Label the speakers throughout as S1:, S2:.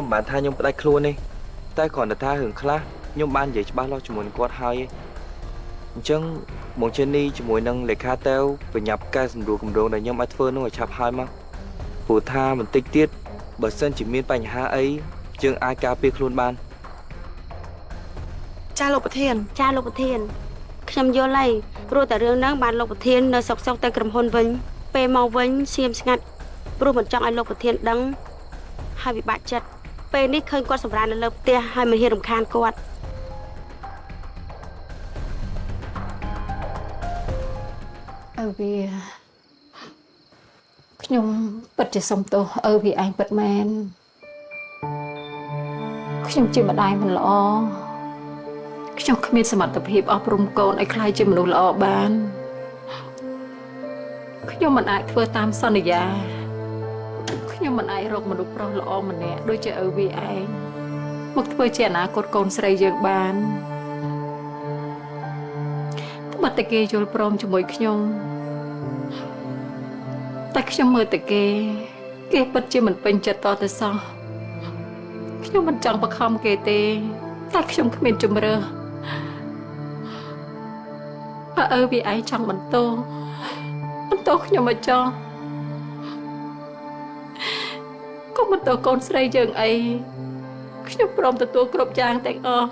S1: bản tha nhung đại luôn đi tay còn được tha hưởng khá nhung ban vậy ba lo cho muốn quát hai chân muốn trên đi cho muốn nâng lấy khá teo về nhập ca dùng đồ cùng đồ này nhung ai phơi nó chạp hai mà phù tha mình tích tiết bờ sân chỉ miên bành ha ấy chương ai ca bê luôn ban
S2: cha lục thiên
S3: ខ្ញុំយល់ហើយព្រោះតែរឿងហ្នឹងបានលោកប្រធាននៅសុកសុកតែក្រុមហ៊ុនវិញពេលមកវិញស្ងៀមស្ងាត់ព្រោះមិនចង់ឲ្យលោកប្រធានដឹងហើយវិបាកចិត្តពេលនេះឃើញគាត់សម្រាននៅលើផ្ទះហើយមិនហ៊ានរំខានគាត់
S4: វាខ្ញុំពិតជាសុំទោសវាឯងពិតមែនខ្ញុំជាម្ដាយមិនល្អខ្ញុំគ្មានសមត្ថភាពអប់រំកូនឲ្យក្លាយជាមនុស្សល្អបានខ្ញុំមិនអាចធ្វើតាមសន្យាខ្ញុំមិនអាចរកមនុស្សប្រុសល្អម្នាក់ដូចជាវាឯងមកធ្វើជាអនាគតកូនស្រីយើងបានត្បិតតែគេយល់ព្រមជាមួយខ្ញុំតែខ្ញុំមើលតែគេពិតជាមិនពេញចិត្តតទៅសោះខ្ញុំមិនចង់បខំគេទេតែខ្ញុំគ្មានជំរឿបើវាឯងចង់បន្តខ្ញុំមកចោះកុំបន្តកូនស្រីយើងអីខ្ញុំព្រមទទួលគ្រប់យ៉ាងទាំងអស់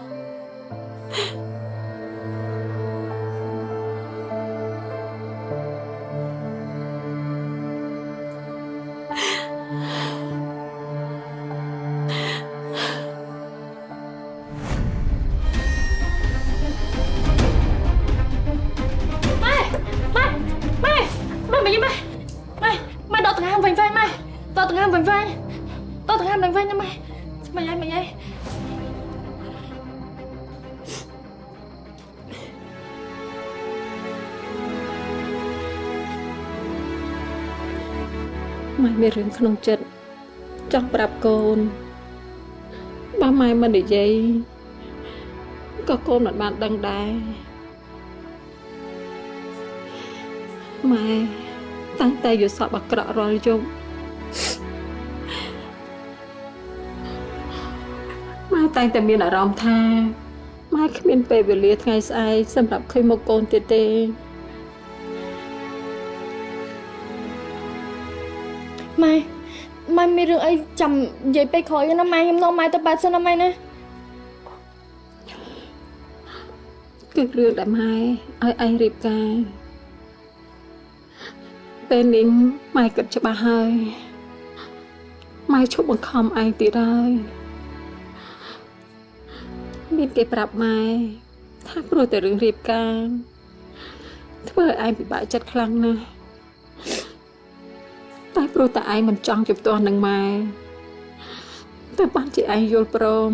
S4: ម៉ែមានរឿងក្នុងចិត្តចង់ប្រាប់កូនបើម៉ែមិននិយាយក៏កូនមិនបានដឹងដែរម៉ែតាំងតែយល់សប្តិអាក្រក់រាល់យប់ម៉ែតែងតែមានអារម្មណ៍ថាម៉ែគ្មានពេលវេលាថ្ងៃស្អែកសម្រាប់ឃើញមុខកូនទៀតទេ
S2: ម៉ែមានរឿងអីចាំនិយាយពេលក្រោយណាម៉ែខ្ញុំនាំម៉ែទៅបាត់សិនណាម៉ែណា
S4: គឺរឿងដែលម៉ែឲ្យឯងរៀបការពេលនេះម៉ែគិតច្បាស់ហើយម៉ែឈប់បង្ខំឯងទៀតហើយមានគេប្រាប់ម៉ែថាព្រោះតែរឿងរៀបការធ្វើឲ្យឯងពិបាកចិត្តខ្លាំងណាស់តែព្រោះតែឯងមិនចង់ជំទាស់នឹងម៉ែតែបានជាឯងយល់ព្រម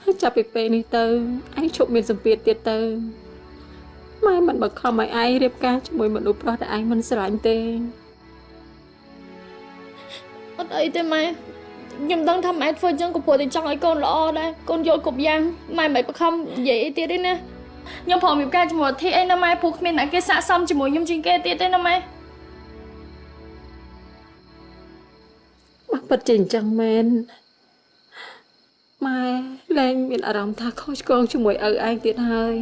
S4: ហើយចាប់ពីពេលនេះទៅឯងឈប់មានសម្ពាធទៀតទៅម៉ែមិនបង្ខំឲ្យឯងរៀបការជាមួយមនុស្សប្រុសដែលឯងមិនស្រឡាញ់ទេ
S2: អត់អីទេម៉ែខ្ញុំដឹងថាម៉ែធ្វើចឹងក៏ព្រោះតែចង់ឲ្យកូនល្អដែរកូនយល់គ្រប់យ៉ាងម៉ែមិនបង្ខំនិយាយអីទៀតទេណាខ្ញុំព្រមរៀបការជាមួយធីអីណាម៉ែព្រោះគ្មានអ្នកគេស័ក្តិសមជាមួយខ្ញុំជាងគេទៀតទេណាម៉ែ
S4: ពិតជាអញ្ចឹងមែនម៉ែលែងមានអារម្មណ៍ថាខុសឆ្គងជាមួយឪឯងទៀតហើយ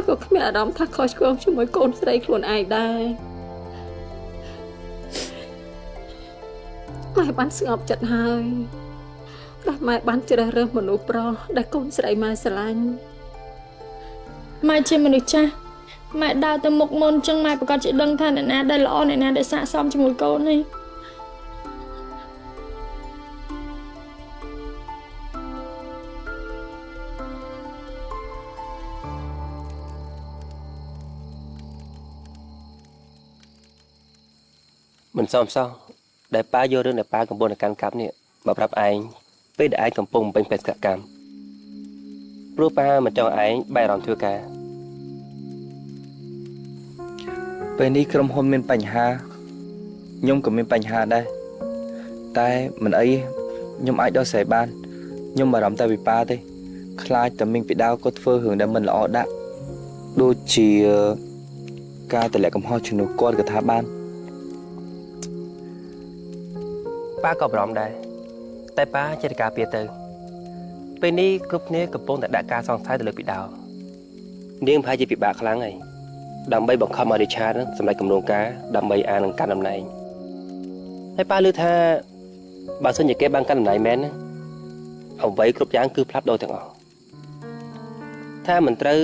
S4: ក៏គ្មានអារម្មណ៍ថាខុសឆ្គងជាមួយកូនស្រីខ្លួនឯងដែរម៉ែបានស្ងប់ចិត្តហើយដែលម៉ែបានជ្រើសរើសមនុស្សប្រុសដែលកូនស្រីម៉ែស្រឡាញ់
S2: ម៉ែជាមនុស្សចាស់ម៉ែដើរទៅមុខមុនអញ្ចឹងម៉ែប្រកាសជាដឹងថាអ្នកណាដែលល្អអ្នកណាដែលស័ក្តិសមជាមួយកូននេះ
S5: មិនសមសោះដែលប៉ាយករឿងដែលប៉ាកំពុងតែកាន់កាប់នេះមកប្រាប់ឯងពេលដែលឯងកំពុងពេញបេសកកម្មព្រោះប៉ាមិនចង់ឯងបែរអារម្មណ៍ធ្វើការ
S1: ពេលនេះក្រុមហ៊ុនមានបញ្ហាខ្ញុំក៏មានបញ្ហាដែរតែមិនអីខ្ញុំអាចដោះស្រាយបានខ្ញុំបារម្ភតែពីប៉ាទេខ្លាចតែមីងពីដាវគាត់ធ្វើរឿងដែលមិនល្អដាក់ដូចជាការទម្លាក់កំហុសជំនួសគាត់ក៏ថាបាន
S5: ប៉ាក៏បារម្ភដែរ តែប៉ាចេះតែការពារទៅពេលនេះគ្រប់គ្នាកំពុងតែដាក់ការសង្ស័យទៅលើពីដៅនាងប្រហែលជាពិបាកខ្លាំងហើយដើម្បីបង្ខំឲ្យរិឆាតនឹងសម្រេចគម្រោងការដើម្បីអាននឹងកាន់តំណែងហើយប៉ាឮថាបើសិនជាគេបានកាន់តំណែងមែនណាអ្វីគ្រប់យ៉ាងគឺផ្លាប់ដូរទាំងអស់ថាមិនត្រូវ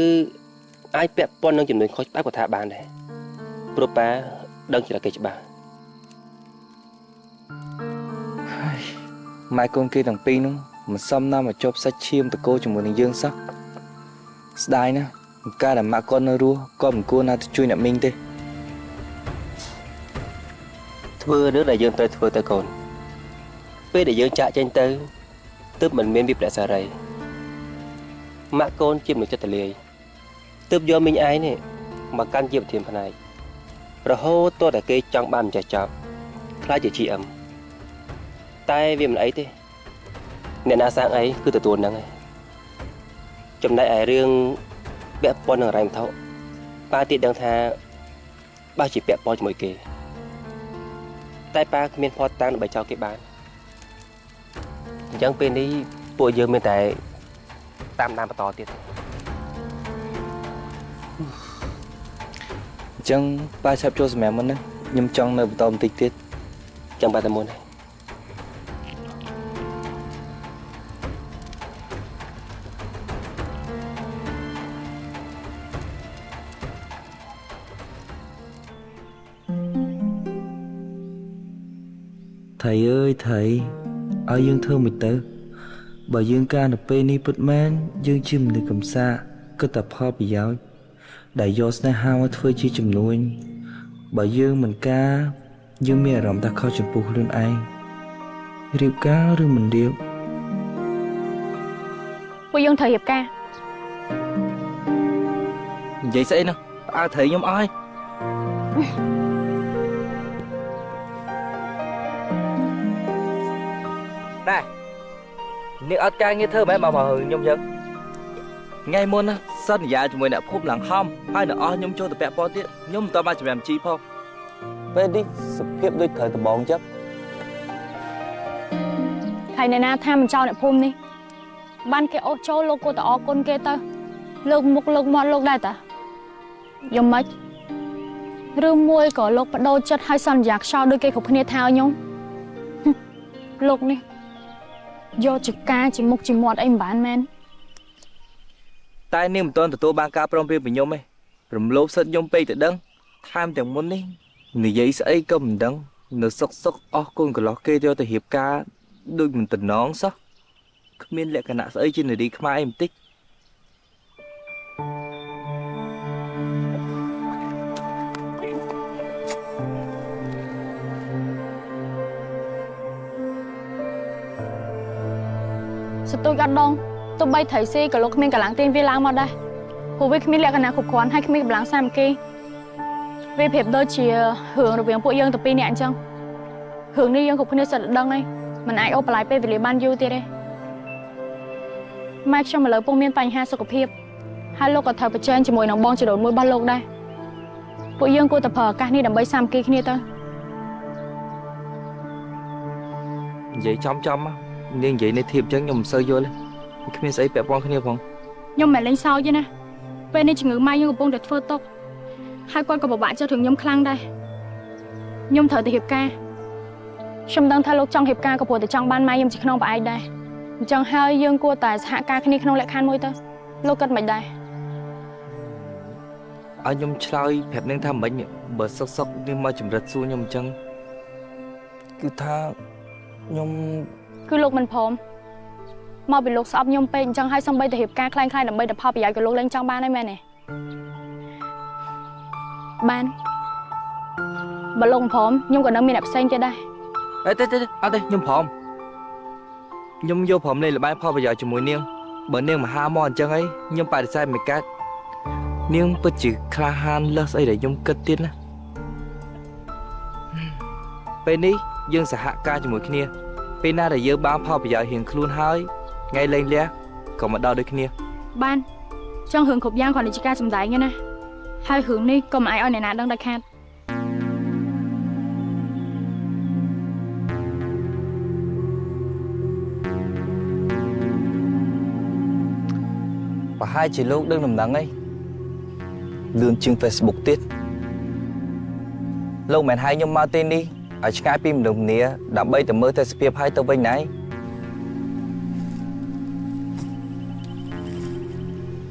S5: អាចពាក់ព័ន្ធនឹងចំនួនខុសច្បាប់ក៏ថាបានដែរព្រោះប៉ាដឹងជាគេច្បាស់
S1: ម៉ែកូនគេទាំងពីរនោះមិនសមណាស់មកជប់សាច់ឈាមតកោជាមួយនឹងយើងសោះស្ដាយណាស់ការដែលម៉ាក់គាត់នៅរស់គាត់មិនគួរណាទៅជួយអ្នកមីងទេ
S5: ធ្វើរឿងដែលយើងត្រូវធ្វើទៅកូនពេលដែលយើងចាក់ចេញទៅទើបមិនមានវិប្បដិសារីម៉ាក់កូនជាមនុស្សចិត្តលាយទើបយកមីងឯងនេះមកកាន់ជាប្រធានផ្នែករហូតតតែគេចង់បានម្ចាស់ចប់ខ្លាចជា GM តែវាមិនអីទេអ្នកណាសាងអីគឺទទួលនឹងឯងចំណែកឯរឿងពាក់ព័ន្ធនឹងរ៉ៃវត្ថុប៉ាទៀតដឹងថាបើជាពាក់ព័ន្ធជាមួយគេតែប៉ាគ្មានភ័ស្តុតាងដើម្បីចោទគេបានអញ្ចឹងពេលនេះពួកយើងមានតែតាមដានបន្តទៀត
S1: អញ្ចឹងប៉ាឆាប់ចូលសម្រាប់មុនណាខ្ញុំចង់នៅបន្តបន្តិចទៀត
S5: ចាំបាត់តែមុនហើយ
S1: ថៃអើយថៃឲ្យយើងធ្វើមិនទៅបើយើងការនៅពេលនេះពិតមែនយើងជាមនុស្សកំសាគិតតែផលប្រយោជន៍ដែលយកស្នេហាមកធ្វើជាជំនួញបើយើងមិនការយើងមានអារម្មណ៍ថាខុសចំពោះខ្លួនឯងរៀបការឬមិនរៀប
S2: ពួកយើងត្រូវរៀបការ
S1: និយាយស្អីនោះផ្អើត្រូវខ្ញុំអស់ហើយ ដែរនេះអត់ការងារធ្វើមែនមកខ្ញុំយើងថ្ងៃមុនណាសន្យាជាមួយអ្នកភូមិឡើងហំហើយនៅអស់ខ្ញុំចូលទៅពាក់ព័ន្ធទៀតខ្ញុំមិនតបានជំរាបជីផងពេលនេះសភាពដូចត្រូវដបងចឹង
S2: ហើយអ្នកណាថាមិនចោលអ្នកភូមិនេះបានគេអូសចូលលោកគួរតែអរគុណគេទៅលើកមុខលើកមាត់លោកដែរតាយ៉ាងម៉េចឬមួយក៏លោកបដូរចិត្តឲ្យសន្យាខ្យល់ដូចគេគ្រប់គ្នាថាឲ្យខ្ញុំលោកនេះយកចការជាមុខជាមាត់អីមិនបានមែន
S1: តែនាងមិនទាន់ទទួលបានការព្រមព្រៀងពីខ្ញុំទេរំលោភសិទ្ធិខ្ញុំពេកទៅដឹងថែមទាំងមុននេះនិយាយស្អីក៏មិនដឹងនៅសុកសុកអស់កូនកន្លោះគេយកទៅរៀបការដូចមិនតំណងសោះគ្មានលក្ខណៈស្អីជានារីខ្មែរអីបន្តិច
S2: សតុយអត់ដងទោះបីថៃស៊ីក៏លោកគ្មានកម្លាំងទាញវាឡើងមកដែរព្រោះវាគ្មានលក្ខណៈគ្រប់គ្រាន់ហើយគ្មានកម្លាំងសាមគ្គីវាប្រៀបដូចជារឿងរវាងពួកយើងទៅពីរនាក់អញ្ចឹងរឿងនេះយើងគ្រប់គ្នាសិតដឹងហើយមិនអាចអូសបន្លាយពេលវេលាបានយូរទៀតទេម៉ែខ្ញុំឥឡូវពុំមានបញ្ហាសុខភាពហើយលោកក៏ត្រូវប្រជែងជាមួយនឹងបងជីដូនមួយរបស់លោកដែរពួកយើងគួរតែប្រើឱកាសនេះដើម្បីសាមគ្គីគ្នាទៅ
S1: និយាយចំនាងនិយាយនេះធៀបអញ្ចឹងខ្ញុំមិនសូវយល់ទេគ្មានស្អីពាក់ព័ន្ធគ្នាផង
S2: ខ្ញុំមិនលេងសើចទេណាពេលនេះជំងឺម៉ែខ្ញុំកំពុងតែធ្វើទុកហើយគាត់ក៏ពិបាកចិត្តរឿងខ្ញុំខ្លាំងដែរខ្ញុំត្រូវទៅរៀបការខ្ញុំដឹងថាលោកចង់រៀបការក៏ព្រោះតែចង់បានម៉ែខ្ញុំជាក្នុងប្អែកដែរអញ្ចឹងហើយយើងគួរតែសហការគ្នាក្នុងលក្ខខណ្ឌមួយទៅលោកគិតមិនដែរ
S1: ឲ្យខ្ញុំឆ្លើយប្រាប់នាងថាមិនបើសុកសុកនាងមកចម្រិតសួរខ្ញុំអញ្ចឹងគឺថាខ្ញុំ
S2: គឺលោកមិនព្រមមកពីលោកស្អប់ខ្ញុំពេកអញ្ចឹងហើយសំបីតែរៀបការខ្លាំងៗដើម្បីតែផលប្រយោជន៍ក៏លោកលែងចង់បានហើយមែនទេបានបើលោកមិនព្រមខ្ញុំក៏នៅមានអ្នកផ្សេងទៀតដែរ
S1: អត់ទេខ្ញុំព្រមខ្ញុំយកព្រមលេងល្បែងផលប្រយោជន៍ជាមួយនាងបើនាងមហាមកអញ្ចឹងអីខ្ញុំបដិសេធមិនកាត់នាងពិតជាក្លាហានលើសអីដែលខ្ញុំគិតទៀតណាពេលនេះយើងសហការជាមួយគ្នាពេលណាដែលយើងបានផលប្រយោជន៍រៀងខ្លួនហើយថ្ងៃលេងលះក៏មកដល់ដូចគ្នា
S2: បានចង់រឿងគ្រប់យ៉ាងគ្រាន់តែជាការសម្ដែងទេណាហើយរឿងនេះក៏មិនអាចឲ្យអ្នកណាដឹងដាច់ខាត
S1: អ ប្រហែលជាលោកដឹងដំណឹងអីលឿនជាង Facebook ទៀតលោកមិនឲ្យខ្ញុំមកទីនេះឲ្យឆ្ងាយពីមនុស្សម្នាដើម្បីទៅមើលទេសភាពឲ្យទៅវិញណៃ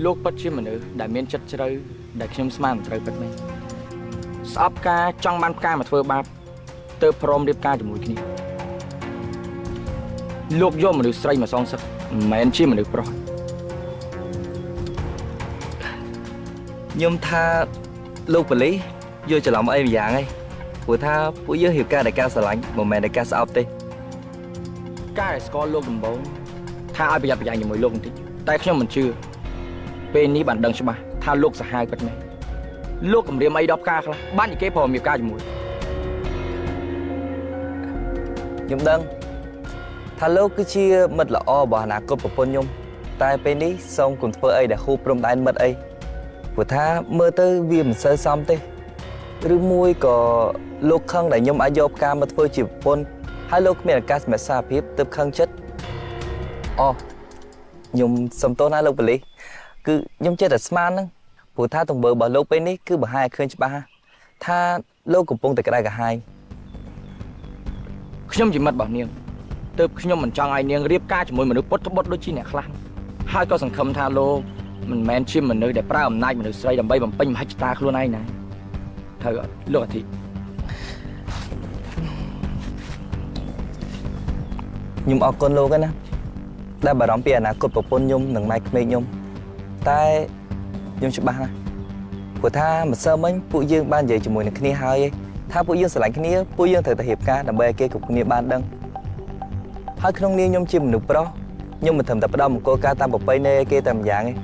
S1: លោកពិតជាមនុស្សដែលមានចិត្តជ្រៅដែលខ្ញុំស្មានមិនត្រូវពិតមែនស្អប់ការចង់បានផ្កាមកធ្វើបាបទើបព្រមរៀបការជាមួយគ្នាលោកយកមនុស្សស្រីមកសងសឹកមិនមែនជាមនុស្សប្រុសខ្ញុំថាលោកប៉ូលីសយកច្រឡំអីម្យ៉ាងឯងព្រោះថាពួកយើងរៀបការដោយការស្រឡាញ់មិនមែនដោយការស្អប់ទេការឲ្យស្គាល់លោកដំបូងថាឲ្យប្រយ័ត្នប្រយែងជាមួយលោកបន្តិចតែខ្ញុំមិនជឿពេលនេះបានដឹងច្បាស់ថាលោកសាហាវពិតមែនលោកគម្រាមអីដល់ផ្កាខ្លះបាននិយាយព្រមរៀបការជាមួយខ្ញុំដឹងថាលោកគឺជាមិត្តល្អរបស់អនាគតប្រពន្ធខ្ញុំតែពេលនេះសូមកុំធ្វើអីដែលហួសព្រំដែនមិត្តអីព្រោះថាមើលទៅវាមិនសូវសមទេឬមួយក៏លោកខឹងដែលខ្ញុំអាចយកផ្កាមកធ្វើជាប្រពន្ធហើយលោកគ្មានឱកាសសម្រាប់សារភាពទើបខឹងចិត្តអូខ្ញុំសុំទោសណាលោកប៉ូលីសគឺខ្ញុំចេះតែស្មានហ្នឹងព្រោះថាទង្វើរបស់លោកពេលនេះគឺបង្ហាញឲ្យឃើញច្បាស់ថាលោកកំពុងតែក្តៅក្រហាយខ្ញុំជាមិត្តរបស់នាងទើបខ្ញុំមិនចង់ឲ្យនាងរៀបការជាមួយមនុស្សពុតត្បុតដូចជាអ្នកខ្លះហើយក៏សង្ឃឹមថាលោកមិនមែនជាមនុស្សដែលប្រើអំណាចមនុស្សស្រីដើម្បីបំពេញមហិច្ឆតាខ្លួនឯងណាត្រូវអត់លោកអាទិខ្ញុំអរគុណលោកណាដែលបារម្ភពីអនាគតប្រពន្ធខ្ញុំនិងម៉ែក្មេកខ្ញុំតែខ្ញុំច្បាស់ណាស់ព្រោះថាម្សិលមិញពួកយើងបាននិយាយជាមួយនឹងគ្នាហើយថាពួកយើងស្រឡាញ់គ្នាពួកយើងត្រូវតែរៀបការដើម្បីឲ្យគេគ្រប់គ្នាបានដឹងហើយក្នុងនាមខ្ញុំជាមនុស្សប្រុសខ្ញុំមិនត្រឹមតែផ្ដល់មង្គលការតាមប្រពៃណីឲ្យគេតែម្យ៉ាងទេ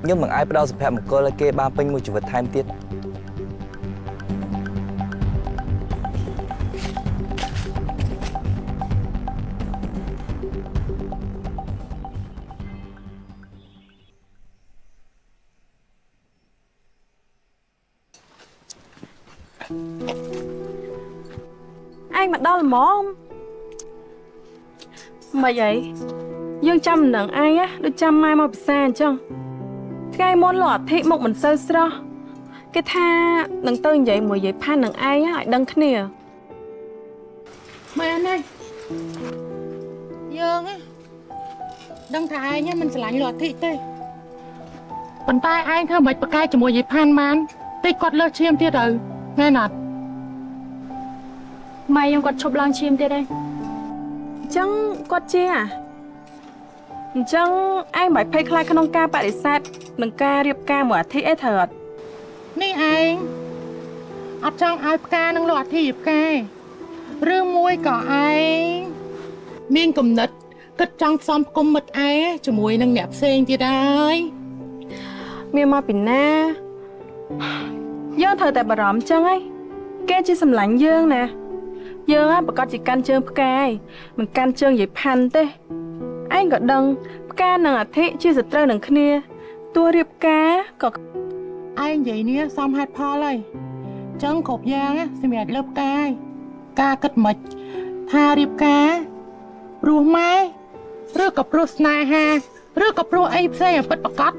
S1: ខ្ញុំនឹងអាចផ្ដល់សុភមង្គលឲ្យគេបានពេញមួយជីវិតថែមទៀត
S3: ឯងមកដល់ល្មមមិនអីយើងចាំនឹងឯងដូចចាំម៉ែមកពិសាអញ្ចឹងថ្ងៃមុនលោកអធិមុខមិនសូវស្រស់គេថានឹងទៅនិយាយមួយយាយផាន់នឹងឯងឲ្យដឹងគ្នា
S6: មែនហើយយើងដឹងថាឯងមិនស្រឡាញ់លោកអធិទេប៉ុន្តែឯងធ្វើមិនប្រកែកជាមួយយាយផាន់បានតិចគាត់លើសឈាមទៀតទៅមែនអត់
S2: ម៉ែខ្ញុំគាត់ឈប់ឡើងឈាមទៀតហើយ
S3: អញ្ចឹងគាត់ជាអញ្ចឹងឯងមិនភ័យខ្លាចក្នុងការបដិសេធនឹងការរៀបការមួយអាទិអីត្រូវអត់
S6: នេះឯងអត់ចង់ឲ្យផ្កានឹងលោកអធិរៀបការឬមួយក៏ឯងមានគំនិតគិតចង់ផ្សំផ្គុំមិត្តឯងជាមួយនឹងអ្នកផ្សេងទៀតហើយ
S3: មានមកពីណាយើងត្រូវតែបារម្ភអញ្ចឹងហីគេជាសម្លាញ់យើងណាយើងប្រកាសជាកាន់ជើងផ្កាយមិនកាន់ជើងយាយផាន់ទេឯងក៏ដឹងផ្កានិងអធិជាសត្រូវនឹងគ្នាតួរៀបការក៏
S6: ឯងនិយាយនេះសមហេតុផលហើយចឹងគ្រប់យ៉ាងសម្រាប់លើផ្កាយការគិតមិនថារៀបការព្រោះម៉ែឬក៏ព្រោះស្នេហាឬក៏ព្រោះអីផ្សេងពិតប្រកប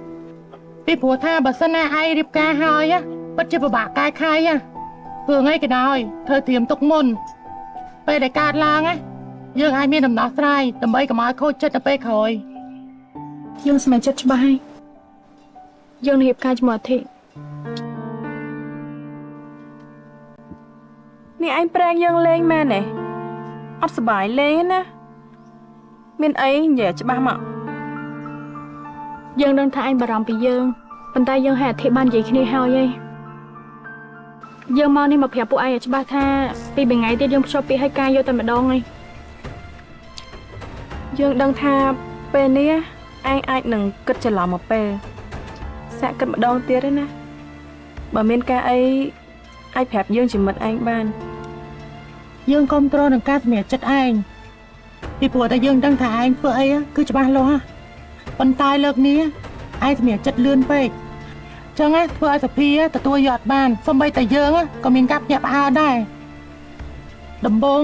S6: ពីព្រោះថាបើសិនណាឯងរៀបការហើយពិតជាពិបាកកាយខាយព្រោះថ្ងៃក៏ដោយត្រូវត្រៀមទុកមុនពេលដែលកើតឡើងយើងអាចមានដំណោះស្រាយដើម្បីកុំឲ្យខូចចិត្តទៅពេលក្រោយ
S2: យើងស្មានចិត្តច្បាស់ហើយយើងនឹងរៀបការជាមួយអធិ
S3: នេះឯងប្រែងយើងលេងមែនទេអត់សុបាយលេងណាមានអីនិយាយច្បាស់មក
S2: យើងដឹងថាឯងបារម្ភពីយើងប៉ុន្តែយើងឲ្យអធិបាននិយាយគ្នាហើយឯងយើងមកនេះមកប្រាប់ពួកឯងឲ្យច្បាស់ថាពីថ្ងៃទៀតយើងភ្ជាប់ពីឲ្យការយកតែម្ដងឯង
S3: យើងដឹងថាពេលនេះឯងអាចនឹងគិតច្រឡំមកពេលសាក់គិតម្ដងទៀតទេណាបើមានការអីអាចប្រាប់យើងជាមិត្តឯងបាន
S6: យើងគ្រប់គ្រងនឹងការសម្រេចចិត្តឯងពីព្រោះតែយើងដឹងថាឯងធ្វើអីគឺច្បាស់លាស់ប៉ុន្តែលើកនេះឯងសម្រេចចិត្តលឿនពេកចឹងធ្វើឲ្យសភាទទួលយកអត់បានសូម្បីតែយើងក៏មានការភ្ញាក់ផ្អើលដែរដំបូង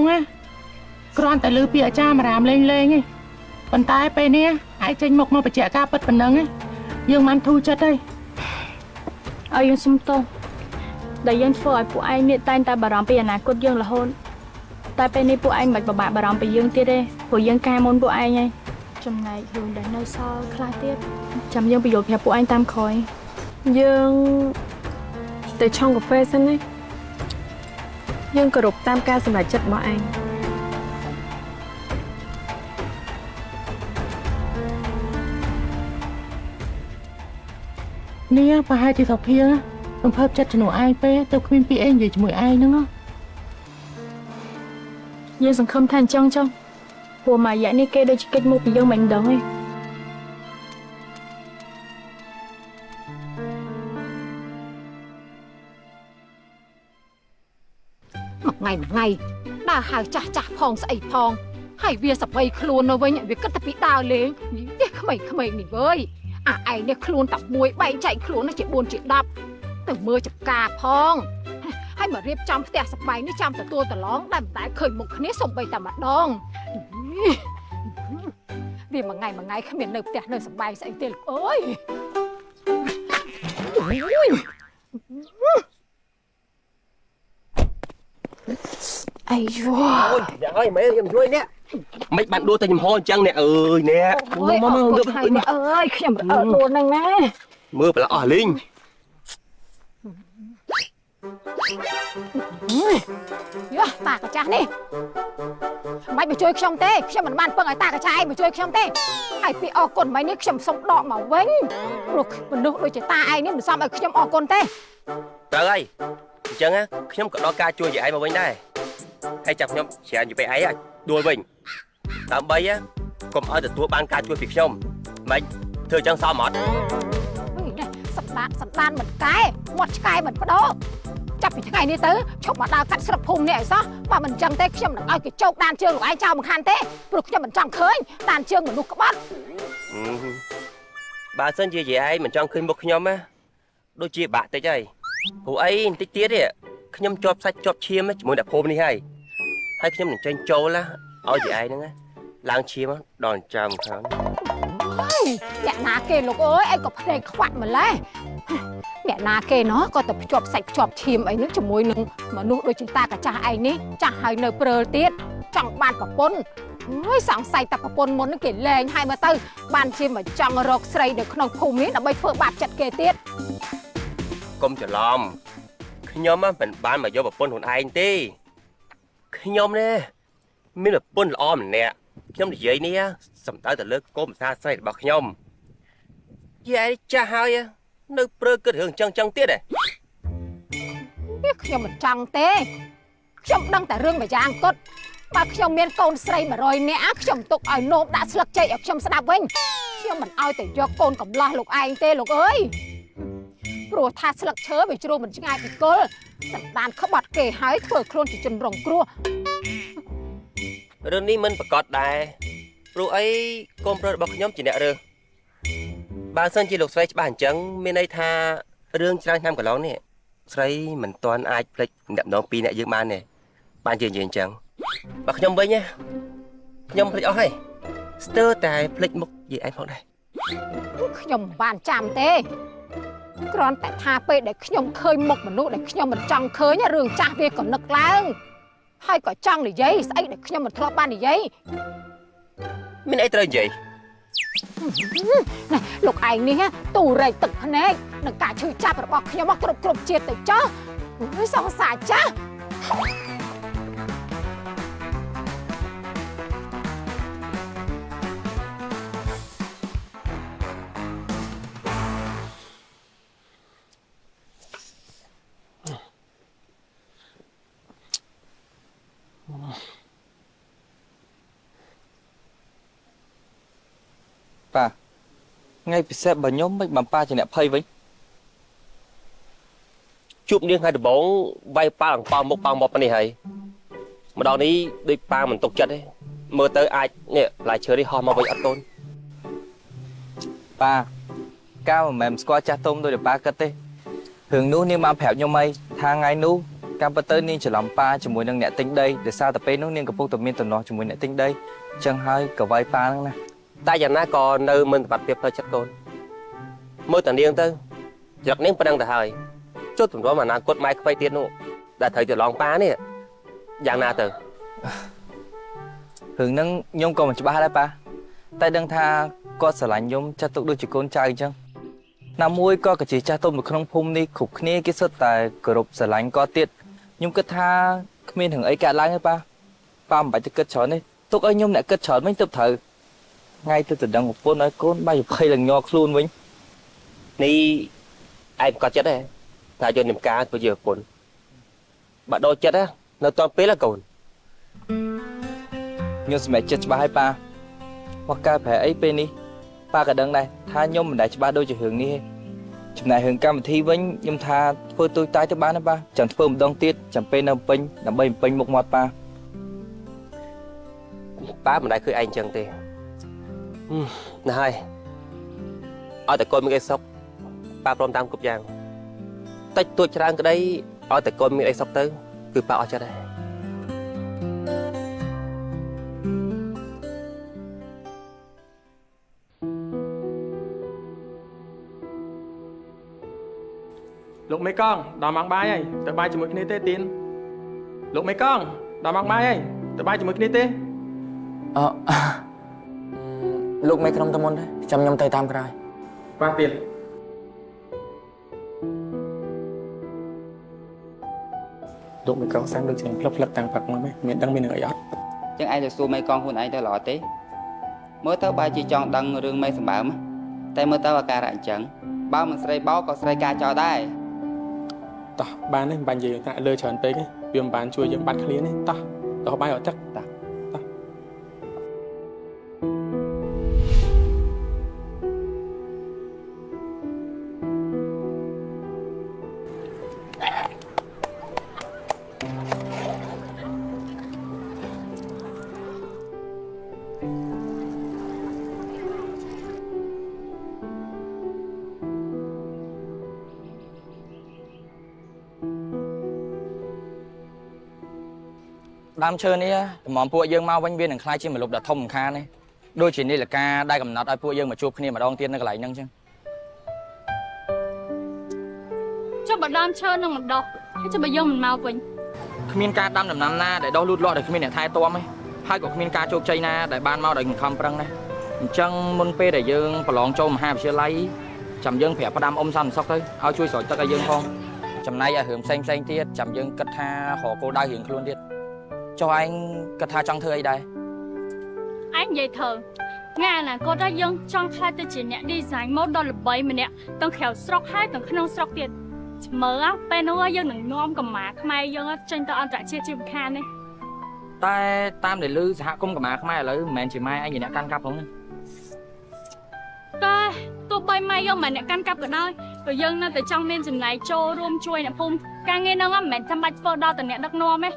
S6: គ្រាន់តែលើពីអាចារ្យមរាមលេងឯងប៉ុន្តែពេលនេះឯងចេញមកបញ្ជាក់ការពិតប៉ុណ្ណឹង យើងមិនធូរចិត្តទេ
S2: ឲ្យយើងសុំទោសដែលយើងធ្វើឲ្យពួកឯងនេះតែងតែបារម្ភពីអនាគតយើងរហូតតែពេលនេះពួកឯងមិនបាក់បារម្ភពីយើងទៀតទេព្រោះយើងការមុនពួកឯងហើយចំណែករឿងដែលនៅសល់ខ្លះទៀតចាំយើងបញ្យល់ប្រាប់ពួកឯងតាមក្រោយ
S4: យើងទៅឆុងកាហ្វេសិនណាយើងគោរពតាមការសម្រេចចិត្តរបស់ឯង
S6: នេះប្រហែលជាសុភារំភើបចិត្តជំនួសឯងពេលទៅគ្មានពីឯងនិយាយជាមួយឯងហ្នឹង
S2: យើងសង្ឃឹមថាអញ្ចឹងចុះព្រោះមួយរយៈនេះគេដូចកិច្ចមកពីយើងមិនដឹងទេ
S7: ថ្ងៃដើរហៅចាស់ផងស្អីផងហើយវាសភ័យខ្លួននៅវិញវាគិតតែពីដើរលេងនេះក្មេងៗនេះវើយអាឯងនេះខ្លួនតែមួយបែងចែកខ្លួននេះជា4ជា10ទៅមើលចកាផងហើយមករៀបចំផ្ទះសបាយនេះចាំទទួលតឡងដែលមិនដែលឃើញមុខគ្នាសំបីតែម្ដងវាមួយថ្ងៃគ្មាននៅផ្ទះនៅសបាយស្អីទេលោកអើយ
S5: អីយូអូយយ៉ាងហើយមែនខ្ញុំជួយនេះមិនបានដួលតែចំហអញ្ចឹងអ្នកអើយអ្នកមកអើយខ្ញុំអើដួលហ្នឹងណាមើលប្រឡោះអស់លីងយ៉ាតាកាចាស់នេះមិនមកជួយខ្ញុំទេខ្ញុំមិនបានពឹងឲ្យតាកាចាស់ឯងមកជួយខ្ញុំទេហើយពីអរគុណមិននេះខ្ញុំសុំដកមកវិញព្រោះមនុស្សដូចជាតាឯងនេះមិនសមឲ្យខ្ញុំអរគុណទេត្រូវហើយអញ្ចឹងខ្ញុំក៏ដល់ការជួយយាយឯងមកវិញដែរ ហើយចាប់ខ្ញុំច្រើនទៅពេលឯងដួលវិញដើម្បីកុំឲ្យទទួលបានការជួយពីខ្ញុំមិនធ្វើចឹងសមអត់សន្តានមិនកែមាត់ឆ្កែមិនបដោចាប់ពីថ្ងៃនេះទៅឈប់មកដើរកាត់ស្រុកភូមិនេះឲ្យសោះបើមិនចឹងទេខ្ញុំនឹងឲ្យគេជោគដានជើងលោកឯងចោលមិនខានទេព្រោះខ្ញុំមិនចង់ឃើញដានជើងមនុស្សក្បត់បើសិនជាយាយឯងមិនចង់ឃើញមុខខ្ញុំណាដូចជាបាក់តិចហើយព្រោះអីបន្តិចទៀតទេខ្ញុំជាប់សាច់ជាប់ឈាមជាមួយអ្នកភូមិនេះហើយខ្ញុំនឹងចេញចូលឲ្យយាយឯងហ្នឹងឡើងឈាមដល់ចាំខាងអ្នកណាគេលោកអើយឯងក៏ភ្នែកខ្វាក់ម្ល៉េះអ្នកណាគេណោះក៏ទៅភ្ជាប់សាច់ភ្ជាប់ឈាមអីហ្នឹងជាមួយនឹងមនុស្សដូចជាតាកាចាស់ឯងនេះចាស់ហើយនៅព្រើលទៀតចង់បានប្រពន្ធអើយសង្ស័យតែប្រពន្ធមុនហ្នឹងគេលែងហើយមកទៅបានជាមកចង់រកស្រីនៅក្នុងភូមិនេះដើម្បីធ្វើបាបចិត្តគេទៀតកុំច្រឡំខ្ញុំមិនបានមកយកប្រពន្ធខ្លួនឯងទេខ្ញុំនេះមានប្រពន្ធល្អម្នាក់ខ្ញុំនិយាយនេះសំដៅទៅលើកូនភាសាស្រីរបស់ខ្ញុំយាយចាស់ហើយនៅព្រើគិតរឿងចឹងទៀតខ្ញុំមិនចង់ទេខ្ញុំដឹងតែរឿងមួយយ៉ាងគត់បើខ្ញុំមានកូនស្រី100នាក់ខ្ញុំទុកឲ្យនោមដាក់ស្លឹកចេកឲ្យខ្ញុំស្ដាប់វិញខ្ញុំមិនឲ្យតែយកកូនកំឡោះលោកឯងទេលោកអើយព្រោះថាស្លឹកឈើវាជ្រុះមិនឆ្ងាយពីគល់សន្តានក្បត់គេហើយធ្វើខ្លួនជាជនរងគ្រោះរឿងនេះមិនប្រកាសដែរព្រោះអីកូនប្រុសរបស់ខ្ញុំជាអ្នករើសបើសិនជាលោកស្រីច្បាស់អញ្ចឹងមានន័យថារឿងច្រើនឆ្នាំកន្លងនេះស្រីមិនទាន់អាចភ្លេចអ្នកម្ដងពីរអ្នកយើងបានទេបានជានិយាយអញ្ចឹងបើខ្ញុំវិញខ្ញុំភ្លេចអស់ហើយស្ទើរតែភ្លេចមុខយាយឯងផងដែរខ្ញុំមិនបានចាំទេគ្រាន់តែថាពេលដែលខ្ញុំឃើញមុខមនុស្សដែលខ្ញុំមិនចង់ឃើញរឿងចាស់វាក៏នឹកឡើងហើយក៏ចង់និយាយស្អីដែលខ្ញុំមិនធ្លាប់បាននិយាយមានអីត្រូវនិយាយលោកឯងនេះទូរែកទឹកភ្នែកនឹងការឈឺចាប់របស់ខ្ញុំគ្រប់ជាតិទៅចោះសង្សារចាស់
S1: ប៉ាថ្ងៃពិសេសបើខ្ញុំមិនប៉ាជាអ្នកភ័យវិញជួបនាងថ្ងៃដំបងវាយប៉ាអង្ប៉ោមុខប៉ោមកនេះហើយម្ដងនេះដូចប៉ាមិនទុកចិត្តទេមើលទៅអាចនេះផ្លែឈើនេះហោះមកវិញអត់កូនប៉ាកាលមិនមែនស្គាល់ចាស់ទុំដូចប៉ាគិតទេរឿងនោះនាងបានប្រាប់ខ្ញុំអីថាថ្ងៃនោះកម្មពិតទៅនាងច្រឡំប៉ាជាមួយនឹងអ្នកទិញដីដោយសារតែពេលនោះនាងកំពុងតែមានតំណជាមួយអ្នកទិញដីអញ្ចឹងហើយក៏វាយប៉ាហ្នឹងណាតែយ៉ាងណាក៏នៅមិនបាត់ពីផ្លូវចិត្តកូន
S5: មើលតានាងទៅច្រកនាងប៉ុណ្ណឹងទៅហើយចុះទម្រាំអនាគតម៉ែខ្វៃទៀតនោះដែលត្រូវទៅឡងប៉ានេះយ៉ាងណាទៅ
S1: រឿងហ្នឹងខ្ញុំក៏មិនច្បាស់ដែរប៉ាតែដឹងថាគាត់ស្រឡាញ់ខ្ញុំចាត់ទុកដូចជាកូនចៅអញ្ចឹងណាមួយក៏ជាចាស់ទុំនៅក្នុងភូមិនេះគ្រប់គ្នាគេសុទ្ធតែគោរពស្រឡាញ់គាត់ទៀតខ្ញុំគិតថាគ្មានរឿងអីកើតឡើងទេប៉ាមិនបាច់ទៅគិតច្រើនទេទុកឲ្យខ្ញុំអ្នកគិតច្រើនវិញទៅត្រូវថ្ងៃទៅដឹងប្រពន្ធឲ្យកូនបាយភ័យឡើងញ័រខ្លួនវិញ
S5: នេះឯងប្រកាសចិត្តទេថាយកនាមការធ្វើជាប្រពន្ធបើដូចចិត្តនៅតពេលកូន
S1: ខ្ញុំសម្រេចចិត្តច្បាស់ហើយប៉ាមកកែប្រែអីពេលនេះប៉ាក៏ដឹងដែរថាខ្ញុំមិនដែលច្បាស់ដូចជារឿងនេះទេចំណែករឿងកម្មវិធីវិញខ្ញុំថាធ្វើទូចតាយទៅបានទេប៉ាចាំធ្វើម្ដងទៀតចាំពេលនៅពេញដើម្បីពេញមុខមាត់ប៉ា
S5: ប៉ាមិនដែលឃើញឯងអញ្ចឹងទេណាស់ហើយឲ្យតែកូនមានអីសុខប៉ាព្រមតាមគ្រប់យ៉ាងតិចតួចច្រើនក្តីឲ្យតែកូនមានអីសុខទៅគឺប៉ាអស់ចិត្តហើយ
S8: លោកមេកងដល់ម៉ោងបាយហើយទៅបាយជាមួយគ្នាទេទៀនលោកមេកងដល់ម៉ោងបាយហើយទៅបាយជាមួយគ្នាទេ
S1: លោកមេក្រុមតមុនទេចាំខ្ញុំទៅតាមក្រោយ
S8: បាទទៀន លោកមេកងសាំងដូចជាផ្លឹកតាំងផឹកមកមានដឹងមាននឹងអីអត់
S9: ចឹងឯងទៅសួរមេកងខ្លួនឯងទៅល្អទេមើលទៅបើជាចង់ដឹងរឿងមេសម្បើមតែមើលទៅអាការៈអញ្ចឹងបើមិនស្រីបោក៏ស្រីការចោលដែរ
S8: តោះបានទេមិនបាញ់និយាយថាលើច្រើនពេកទេវាមិនបានជួយយើងបាត់គ្នាទេតោះតោះបាយអត់ទឹកតោះ
S1: ដើមឈើនេះតម្រាំពួកយើងមកវិញវានឹងខ្លាចជាមលុបដ៏ធំខានទេដូចជានេះលកាដែលកំណត់ឲ្យពួកយើងមកជួបគ្នាម្ដងទៀតនៅកន្លែងហ្នឹងចឹង
S2: ចុះបើដើមឈើនឹងមិនដុះហើយចុះបើយើងមិនមកវិញ
S1: គ្មានការដាំដំណាំណាដែលដុះលូតលាស់ដោយគ្មានអ្នកថែទាំទេហើយក៏គ្មានការជោគជ័យណាដែលបានមកដោយខំប្រឹងដែរអញ្ចឹងមុនពេលដែលយើងប្រឡងចូលមហាវិទ្យាល័យចាំយើងប្រាប់ផ្ដាំអ៊ំសន្តិសុខទៅឲ្យជួយស្រោចទឹកឲ្យយើងផងចំណែកឲ្យរឿងផ្សេងទៀតចាំយើងគិតថារកគោលដៅរៀងខ្លួនទៀតចុះឯងគិតថាចង់ធ្វើអីដែរ
S2: ឯងនិយាយធ្វើថ្ងៃអនាគតយើងចង់ខ្លាចទៅជាអ្នក design ម៉ូដដ៏ល្បីម្នាក់ទាំងក្រៅស្រុកហើយទាំងក្នុងស្រុកទៀតមើលពេលនោះយើងនឹងនាំកម្មាខ្មែរយើងចេញទៅអន្តរជាតិជាមិនខានទេ
S1: តែតាមដែលឮសហគមន៍កម្មាខ្មែរឥឡូវមិនមែនជាម៉ែឯងជាអ្នកកាន់កាប់ផងទេ
S2: តែទោះបីម៉ែយើងមិនអ្នកកាន់កាប់ក៏ដោយក៏យើងនៅតែចង់មានចំណែកចូលរួមជួយអ្នកភូមិការងារហ្នឹងមិនមែនចាំបាច់ធ្វើដល់តែអ្នកដឹកនាំទេ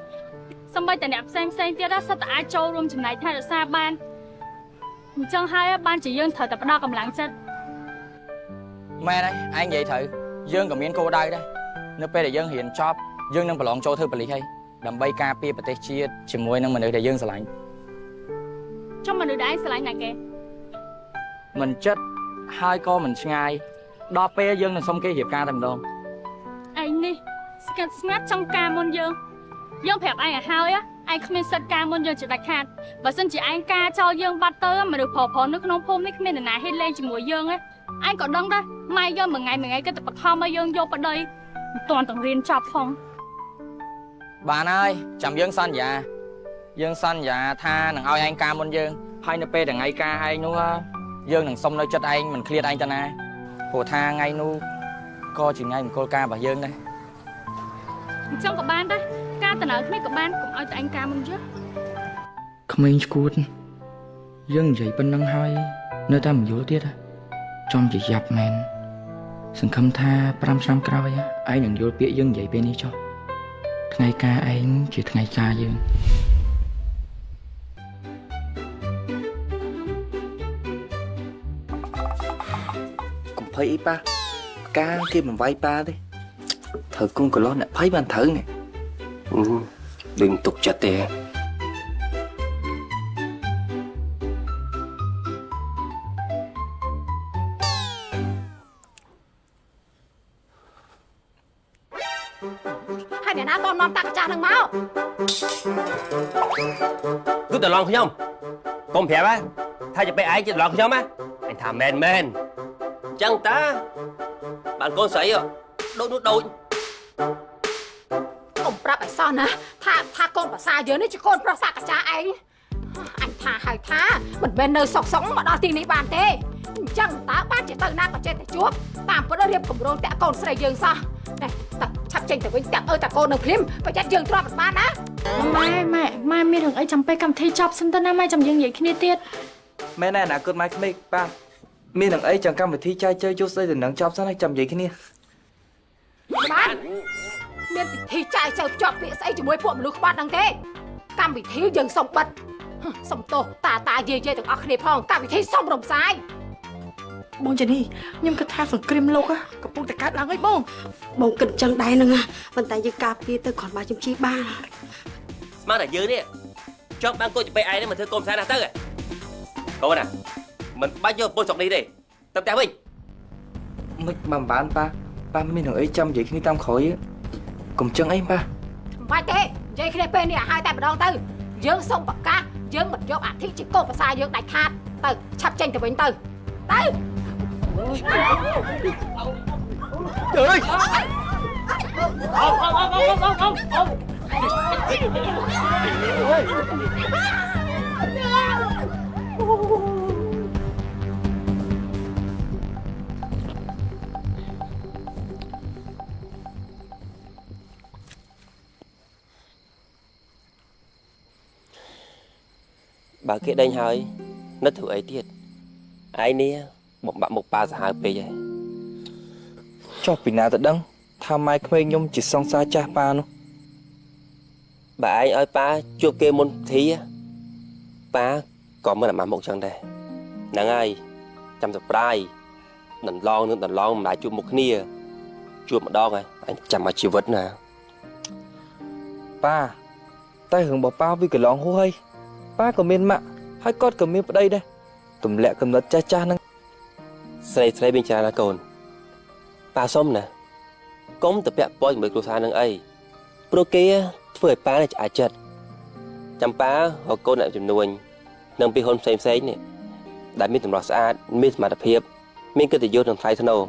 S2: សូម្បីតែអ្នកផ្សេងទៀតសិតតែអាចចូលរួមចំណែកថែរក្សាបានអញ្ចឹងហើយបានជាយើងត្រូវតែផ្ដល់កម្លាំងចិត្ត
S1: មែនហើយឯងនិយាយត្រូវយើងក៏មានគោលដៅដែរនៅពេលដែលយើងរៀនចប់យើងនឹងប្រឡងចូលធ្វើប៉ូលីសហើយដើម្បីការពារប្រទេសជាតិជាមួយនឹងមនុស្សដែលយើងស្រឡាញ់
S2: ចុះមនុស្សដែលឯងស្រឡាញ់ណាគេ
S1: មិនចិត្តហើយក៏មិនឆ្ងាយដល់ពេលយើងនឹងសុំគេរៀបការតែម្ដង
S2: ឯងនេះស្ងាត់ចង់ការមុនយើងប្រាប់ឯងឲ្យហើយឯងគ្មានសិទ្ធិការមុនយើងជាដាច់ខាតបើសិនជាឯងការចោលយើងបាត់ទៅមនុស្សប្រុសនៅក្នុងភូមិនេះគ្មាននរណាហ៊ានលេងជាមួយយើងទេឯងក៏ដឹងដែរម៉ែយើងមួយថ្ងៃគេទៅបខំឲ្យយើងយកប្តីមិនទាន់ទាំងរៀនចប់ផង
S1: បានហើយចាំយើងសន្យាថានឹងឲ្យឯងការមុនយើងហើយនៅពេលថ្ងៃការឯងនោះយើងនឹងសុំនៅចិត្តឯងមិនឃ្លាតឯងទៅណាព្រោះថាថ្ងៃនោះក៏ជាថ្ងៃមង្គលការរបស់យើងដែរ
S2: អញ្ចឹងក៏បានដែរការតំណើគ្នាក៏បានកុំឲ្យតែឯងការមុនយើង
S1: ក្មេងឈួតយើងនិយាយប៉ុណ្្នឹងហើយនៅតែមិនយល់ទៀតចំជាយ៉ាប់មែនសង្ឃឹមថា5ឆ្នាំក្រោយឯងនឹងយល់ពាក្យយើងនិយាយពេលនេះចុះថ្ងៃការឯងជាថ្ងៃការយើងកុំភ័យអីប៉ាការគេមិនវាយប៉ាទេត្រូវគុំកន្លោះអ្នកភ័យបានត្រូវនេះ
S5: đừng tục chặtទេ
S1: អ
S7: ផងនាំតាកាចាស់នឹងមក
S5: គឺតឡងខ្ញុំកុំប្រាប់ថាจะไปឯងជាតឡងខ្ញុំណាអញថាមែនចឹងតាបានកូនស្រីដូចនោះដូច
S7: កុំប្រាប់ឲ្យសោះណាថាកូនប្រសាយើងនេះជាកូនប្រុសតាកាចាស់ឯងអញថាហើយថាមិនមែននៅសុកមកដល់ទីនេះបានទេអញ្ចឹងតើបានជាទៅណាក៏ចេះតែជួបតាមពិតរៀបគម្រោងតាក់កូនស្រីយើងសោះណែតើឆាប់ចេញទៅវិញតាក់តាកូននៅភ្លាមប្រយ័ត្នយើងទ្រាំមិនបានណា
S2: ម៉ែមានរឿងអីចាំពេលកម្មវិធីចប់សិនទៅណាម៉ែចាំយើងនិយាយគ្នាទៀត
S1: មែនណាអនាគតម៉ែក្មេកប៉ាមាននឹងអីចាំកម្មវិធីចែកជើយជួស្ដីទៅនឹងចប់សិនហើយចាំនិយាយគ្នា
S7: បានមានពិធីចាយចៅភ្ជាប់ពាក្យស្អីជាមួយពួកមនុស្សក្បត់ហ្នឹងទេកម្មវិធីយើងសុំបិទសុំទោសតាយាយទាំងអស់គ្នាផងកម្មវិធីសុំរំសាយ
S6: បងចានីខ្ញុំគិតថាសង្គ្រាមលោកកំពុងតែកើតឡើងហើយបង
S3: បងគិតចឹងដែរហ្នឹងប៉ុន្តែយើងការពារទៅគ្រាន់បើជំជីបាន
S5: ស្មានតែយើងនេះចង់បានកូនจะไปឯងនេះមកធ្វើកុំផ្សាយណាទៅកូនណាមិនបាច់យកពុនស្រុកនេះទេទៅផ្ទះវិញ
S1: មិនបានប៉ាមាននឹងអីចាំនិយាយគ្នាតាមក្រោយកុំចឹងអីប៉ា
S7: មិនបាច់ទេនិយាយគ្នាពេលនេះឲ្យតែម្ដងទៅយើងសុំប្រកាសយើងមិនយកអធិជាកូនប្រសាយើងដាច់ខាតទៅឆាប់ចេញទៅវិញទៅទៅ
S5: trời ơi បើគេដេញហើយនឹកធ្វើអីទៀតឯនេះបំបាក់មុខប៉ាសាហាវពេកហើយ
S1: ចុះពីណាទៅដឹងថាម៉ែក្មេងខ្ញុំជាសង្សារចាស់ប៉ានោះ
S5: bà ấy ơi ba chưa kêu môn thi á ba còn mới làm ăn một chân đây nè ơi chăm sóc prai đần lon mà lại chụp một nia chụp một đo rồi anh chăm mà chịu vật nè
S1: ប៉ាតែរឿងរបស់ប៉ាវាកន្លងហួសហើយប៉ាក៏មានម៉ាក់ហើយគាត់ក៏មានប្តីដែរទម្លាក់កំណត់ចាស់ហ្នឹង
S5: ស្រីbên trái là cồn ba xôm nè công tập bẹ bôi mới cua xa nâng ấy pro kia vừa ba này ai chật chăm ba hoặc cô lại chùm nuôi nâng pi hôn xem nè đã biết tầm lọt xa biết mà đập hiệp mình cứ tự vô thằng thay thân đâu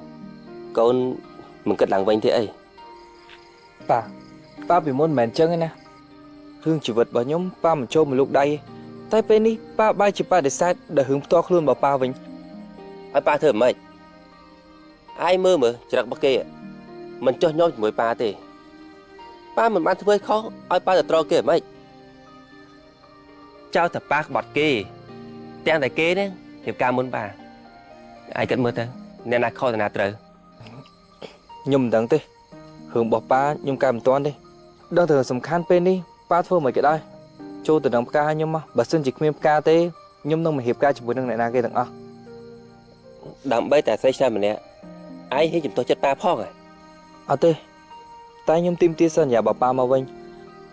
S5: con mình cất làng vinh thế ấy
S1: ប៉ាពីមុនមិនមែនចឹងទេណារឿងជីវិតរបស់ខ្ញុំប៉ាមិនចូលមកលោកដៃតែពេលនេះប៉ាបែរជាបដិសេធដល់រឿងផ្ទាល់ខ្លួនរបស់ប៉ាវិញ
S5: ឲ្យប៉ាធ្វើមិន ai mơ mà chỉ đặt bất kê mình cho nhau với ba thì ba mình ban thuê khó ai ba là tro kê mấy trao tập ba bọt kê đang tại kê đấy hiệp ca muốn bà ai cần mơ ta nên là khó là trời
S1: ខ្ញុំមិនដឹងទេរឿងរបស់ប៉ាខ្ញុំកែមិនទាន់ទេដឹងតែសំខាន់ពេលនេះប៉ាធ្វើមិនគេដែរចូលទៅនឹងផ្កាខ្ញុំមកបើសិនជាគ្មានផ្កាទេខ្ញុំនឹងមករៀបការជាមួយនឹងអ្នកណាគេទាំងអស់
S5: ដើម្បីតែស្រីឆ្នើម្នាក់ឯងហ៊ានជំទាស់ចិត្តប៉ាផងហ៎
S1: អត់ទេតែខ្ញុំទីមទាសន្យារបស់ប៉ាមកវិញ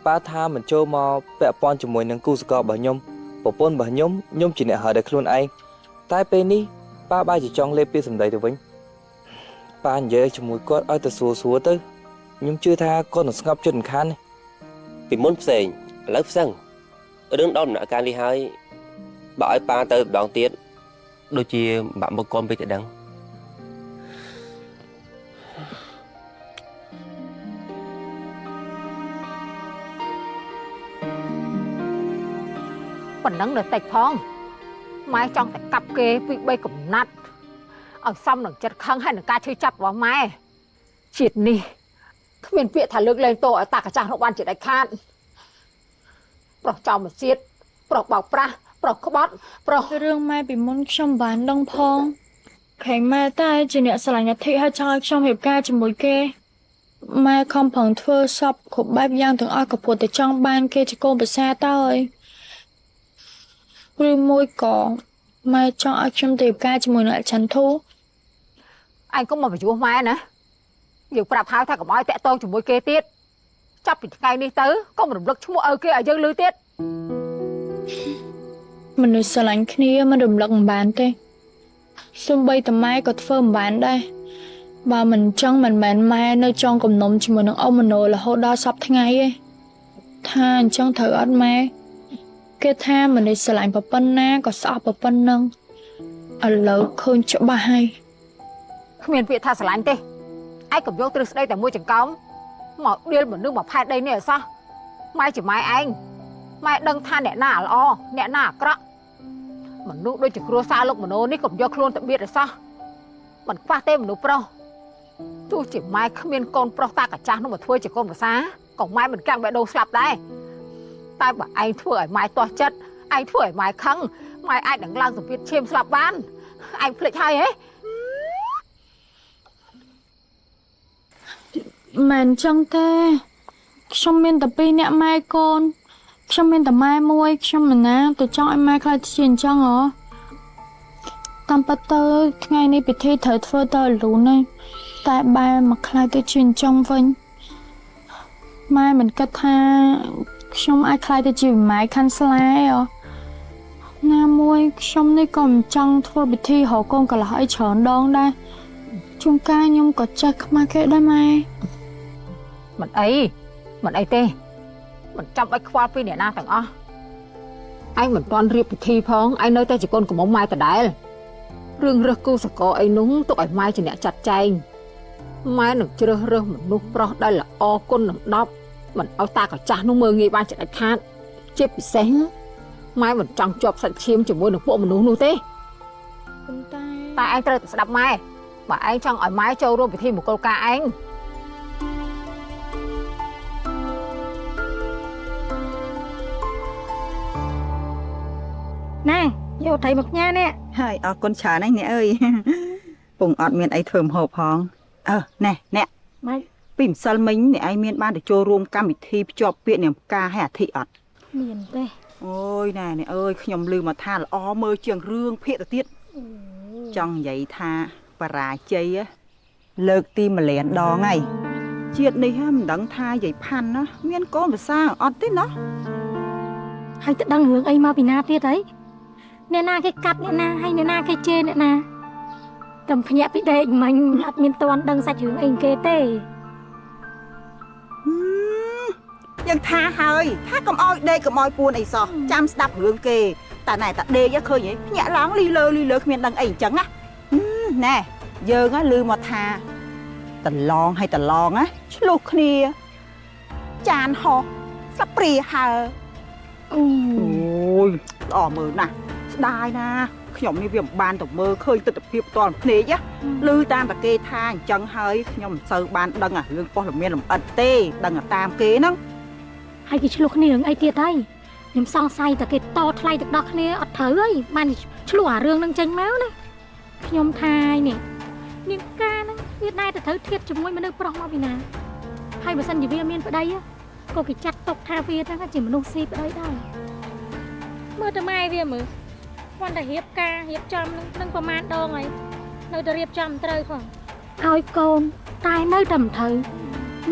S1: ប៉ាថាមិនចូលមកពាក់ព័ន្ធជាមួយនឹងគូសកលរបស់ខ្ញុំប្រពន្ធរបស់ខ្ញុំជាអ្នកហៅដល់ខ្លួនឯងតែពេលនេះប៉ាបែរជាចង់លេបពីសម្ដីទៅវិញប៉ានិយាយជាមួយគាត់ឲ្យទៅសួរទៅខ្ញុំជឿថាគាត់នឹងស្ងប់ចិត្តមិនខានទេ
S5: ពីមុនផ្សេងឥឡូវផ្សឹងរឿងដល់ដំណាក់កាលនេះហើយបើឲ្យប៉ាទៅម្ដងទៀតដូចជាបាក់មុខកូនពេកតែដឹង
S7: ប៉ុណ្ណឹងនៅតិចផងម៉ែចង់តែកាប់គេពី3កំណាត់ឲ្យសមនឹងចិត្តខឹងហើយនឹងការឈឺចាប់របស់ម៉ែជាតិនេះគ្មានពាក្យថាលើកលែងតោឲ្យតាកាចាស់នោះបានជាដាច់ខាតប្រុសចោលមកជាតិប្រុសបោកប្រាស់ប្រុសក្បត់ប្រុស
S2: រឿងម៉ែពីមុនខ្ញុំបានដឹងផងខេម៉ែតែជាអ្នកស្រឡាញ់អធិហើយចង់ឲ្យខ្ញុំរៀបការជាមួយគេម៉ែខំប្រឹងធ្វើសពគ្រប់បែបយ៉ាងទាំងអស់ក៏ព្រោះតែចង់បានគេជាកូនប្រសាទៅហើយ ឬមួយក៏ម៉ែចង់ឲ្យខ្ញុំទៅរៀបការជាមួយនឹងអចន្ទធូ
S7: ឯងកុំមកបញ្យោះម៉ែណាយើងប្រាប់ហើយថាកុំឲ្យតាក់ទងជាមួយគេទៀតចាប់ពីថ្ងៃនេះទៅកុំរំលឹកឈ្មោះឲ្យគេឲ្យយើងឮទៀត
S2: មនុស្សស្រឡាញ់គ្នាមិនរំលឹកមិនបានទេសូម្បីតែម៉ែក៏ធ្វើមិនបានដែរ បើមិនចឹងមិនមែនម៉ែនៅចង់គំនុំជាមួយនឹងអូមโนរហូតដល់សប្តាហ៍ថ្ងៃទេថាអញ្ចឹងត្រូវអត់ម៉ែគេថាមនុស្សស្រឡាញ់ប្រពន្ធណាក៏ស្អប់ប្រពន្ធនឹងឥឡូវឃើញច្បាស់ហើយ
S7: គ្មានពាក្យថាស្រឡាញ់ទេឯងកុំយកទ្រឹស្ដីតែមួយចង្កោមមកដៀលមនុស្សមកផែនដីនេះឲ្យសោះម៉ែជាម៉ែឯងម៉ែដឹងថាអ្នកណាល្អអ្នកណាអាក្រក់មនុស្សដូចជាគ្រួសារលោកមโนនេះកុំយកខ្លួនទៅបៀតឲ្យសោះមិនខ្វះទេមនុស្សប្រុសទោះជាម៉ែគ្មានកូនប្រុសតាកាចាស់នោះមកធ្វើជាកូនប្រសាក៏ម៉ែមិនកាំងបេះដូងស្លាប់ដែរតែបើឯងធ្វើឲ្យម៉ែទាស់ចិត្តឯងធ្វើឲ្យម៉ែខឹងម៉ែអាចនឹងឡើងសម្ពាធឈាមស្លាប់បានឯងភ្លេចហើយហ៎
S2: មែនចឹងទេខ្ញុំមានតែពីរអ្នកម៉ែកូនខ្ញុំមានតែម៉ែមួយខ្ញុំមិនណាទៅចង់ឲ្យម៉ែខ្លាចជាអញ្ចឹងហ៎តាមពិតទៅថ្ងៃនេះពិធីត្រូវធ្វើទៅលូនហើយតែបែរមកខ្លាចទៅជាអញ្ចឹងវិញម៉ែមិនគិតថាខ្ញុំអាចខ្លាចទៅជាម៉ែខាន់ស្លាយហ៎ណាមួយខ្ញុំនេះក៏មិនចង់ធ្វើពិធីរកកូនកន្លះអីច្រើនដងដែរជួនកាលខ្ញុំក៏ចេះខ្មាស់គេដែរម៉ែ
S7: មិនអីទេមិនចាំបាច់ខ្វល់ពីអ្នកណាទាំងអស់ឯងមិនទាន់រៀបពិធីផងឯងនៅតែជាកូនកំមុំម៉ែដដែលរឿងរើសគូសកលអីនោះទុកឲ្យម៉ែជាអ្នកចាត់ចែងម៉ែនឹងជ្រើសរើសមនុស្សប្រុសដែលល្អគុណនឹង10មិនឲ្យតាកាចាស់នោះមើងងាយបានចិត្តខាតជាពិសេសម៉ែមិនចង់ជាប់សាច់ឈាមជាមួយនឹងពួកមនុស្សនោះទេតែឯងត្រូវតែស្ដាប់ម៉ែបើឯងចង់ឲ្យម៉ែចូលរួមពិធីមង្គលការឯង
S3: ណែយកត្រីមកផ្ញើនេះ
S10: ហើយអរគុណច្រើនណាស់អ្នកអើយ ពងអត់មានអីធ្វើម្ហូបផងណែអ្នកម៉េចពីម្សិលមិញអ្នកឯងមានបានទៅចូលរួមកម្មវិធីភ្ជាប់ពាក្យនាមការឲ្យអាធិអត់
S3: មានទេ
S10: អូយណែអ្នកអើយខ្ញុំឮមកថាល្អមើលជាងរឿងភាគទៅទៀតចង់និយាយថាបរាជ័យលើកទី1លានដងហើយជាតិនេះមិនដឹងថាយាយផាន់ណាមានកូនភាសាអត់ទេណា
S3: ហើយទៅដឹងរឿងអីមកពីណាទៀតហីអ្នកណាគេកាត់អ្នកណាហើយអ្នកណាគេជេរអ្នកណាតែភ្ញាក់ពីដេកមិញអត់មានតន់ដឹងសាច់រឿងអីគេទេ
S10: យើងថាហើយថាកុំអោយដេកកុំអោយពួនអីសោះចាំស្ដាប់រឿងគេតែណែតាដេកឃើញហីភ្ញាក់ឡើងលីលើគ្មានដឹងអីអញ្ចឹងណាណែយើងឮមកថាតឡងហើយតឡងណាឆ្លោះគ្នាចានហោះស្លាប់ព្រាហើអូយល្អមើលណាស់ស្ដាយណាខ្ញុំនេះវាមិនបានទៅមើលឃើញទស្សនភាពផ្ទាល់ភ្នែកឮតាមតែគេថាអញ្ចឹងហើយខ្ញុំមិនសូវបានដឹងអារឿងប៉ុស្តិ៍មានលម្អិតទេដឹងតាមគេហ្នឹង
S3: ហើយគេឆ្លោះគ្នារឿងអីទៀតហើយខ្ញុំសង្ស័យតែគេតថ្លៃទឹកដោះគ្នាអត់ត្រូវហើយបានឆ្លោះអារឿងហ្នឹងចេញមកណាខ្ញុំថានេះនាងការហ្នឹងវាណែទៅត្រូវធៀបជាមួយមនុស្សប្រុសមកពីណាហើយបើសិនជាវាមានប្តីក៏គេចាត់ទុកថាវាហ្នឹងជាមនុស្សស៊ីប្តីដែរមើលទៅម៉ែវាមើលគាត់តែរៀបការរៀបចំនឹងប្រហែលដងហើយនៅតែរៀបចំត្រូវផងឲ្យកូនតែនៅតែមិនត្រូវ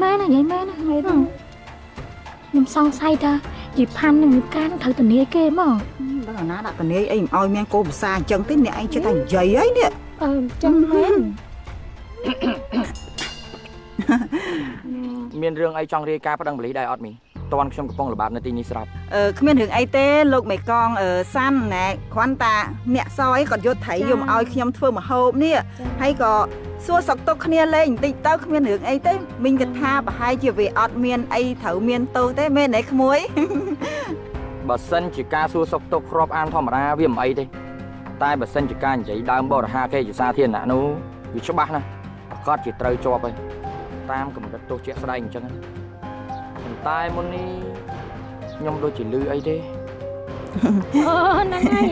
S3: ម៉ែណានិយាយម៉ែណាហើយខ្ញុំសង្ស័យថាយីផាន់នឹងការនឹងត្រូវធានាគេមក
S10: ដឹងអាណាដាក់ធានាអីមិនឲ្យមានកូនភាសាអញ្ចឹងទេអ្នកឯងចិត្តតែនិយាយហើយនេះ
S3: អញ្ចឹងមែន
S11: មានរឿងអីចង់រាយការណ៍ប្តឹងប៉ូលីសដែរអត់មីតន់ខ្ញុំកំពុងល្បាតនៅទីនេះស្រាប់
S10: គ្មានរឿងអីទេលោកមេកងសាន់ណែគ្រាន់តែអ្នកសយគាត់យកត្រីយកមកឲ្យខ្ញុំធ្វើម្ហូបនេះហើយក៏សួរសុកទុកគ្នាលេងបន្តិចទៅគ្មានរឿងអីទេមីងគិតថាប្រហែលជាវាអត់មានអីត្រូវមានទោសទេមែនទេក្មួយ
S11: បើសិនជាការសួរសុខទុក្ខគ្រាប់អានធម្មតាវាមិនអីទេតែបើសិនជាការនិយាយដើមបរិហាគេជាសាធារណៈនោះវាច្បាស់ណាស់ប្រកាសជាត្រូវជាប់ហើយតាមកម្រិតទោសជាក់ស្ដែងអញ្ចឹងប៉ុន្តែមុននេះខ្ញុំដូចជាលឺអីទេ
S3: អូហ្នឹងហើយ